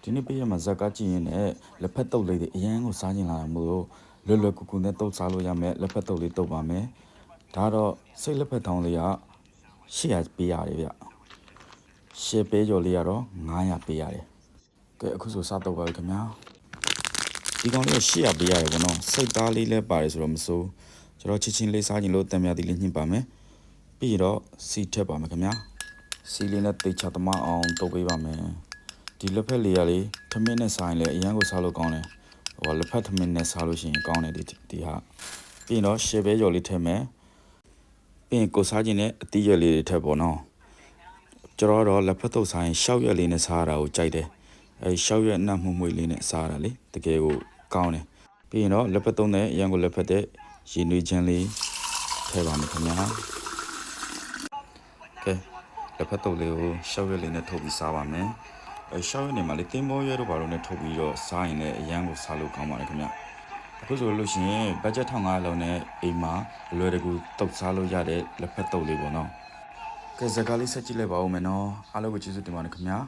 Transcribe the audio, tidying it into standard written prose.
ဒီနေ့ပြရမှာဇက်ကကြည့်ရင်လည်းလက်ဖက်တုပ်လေးတွေအရင်ကိုစားကျင်လာမှုလို့လွယ်ကူကူနဲ့တုပ်စားလို့ရမယ်လက်ဖက်တုပ်လေးတုပ်ပါမယ်ဒါတော့စိတ်လက်ဖက်ထောင်းလေးက800ပေးရတယ်ဗျ10ပေးကျော်လေးကတော့900ပေးရတယ်ကဲအခုဆိုစားတော့ပါပြီခင်ဗျာဒီကောင်လေး800ပေးရတယ်ဗောနော်စိတ်သားလေးလည်းပါတယ်ဆိုတော့မစိုးကျွန်တော်ချင်းလေးစားကျင်လို့တံမြသီးလေးညှစ်ပါမယ်ပြီးတော့စီထက်ပါမယ်ခင်ဗျာစီလေးနဲ့တိတ်ချသမားအောင်တုပ်ပေးပါမယ်ဒီလက်ဖက်လေးရလေးထမင်းနဲ့စားရင်လည်းအရန်ကိုစားလို့ကောင်းတယ်ဟိုလက်ဖက်ထမင်းနဲ့စားလို့ရှိရင်ကောင်းတယ်ဒီဟာပြီးတော့ရှယ်ဘဲကျော်လေးထည့်မယ်ပြီးရင်ကိုစားခြင်းနဲ့အသီးရွက်လေးတွေထည့်ပေါ့နော်ကျွန်တော်တော့လက်ဖက်တုပ်စားရင်ရှောက်ရွက်လေးနဲ့စားရတာကိုကြိုက်တယ်အဲဒီရှောက်ရွက်နှံ့မှုမွေလေးနဲ့စားရတာလေတကယ်ကိုကောင်းတယ်ပြီးရင်တော့လက်ဖက်တုံးနဲ့အရန်ကိုလက်ဖက်တဲ့ရေနွေးချမ်းလေးထည့်ပါမယ်ခင်ဗျာကဲလက်ဖက်တုပ်လေးကိုရှောက်ရွက်လေးနဲ့ထုတ်ပြီးစားပါမယ်ရှောက်ရနေမှာလေတင်းမောရဲတို့ဘာလို့နဲ့ထုတ်ပြီးတော့စားရင်လည်းအရန်ကိုစားလို့ကောင်းပါတယ်ခင်ဗျအခုဆိုလို့ရှိရင်ဘတ်ဂျက်1500လောက်နဲ့အိမ်မှာအလွယ်တကူတုပ်စားလို့ရတဲ့လက်ဖက်တုပ်လေးပေါ့နော်ကဲဇာတ်ကားလေးဆက်ကြည့်လိုက်ပါဦးမယ်နော်အားလုံးကိုကျေးဇူးတင်ပါတယ်ခင်ဗျာ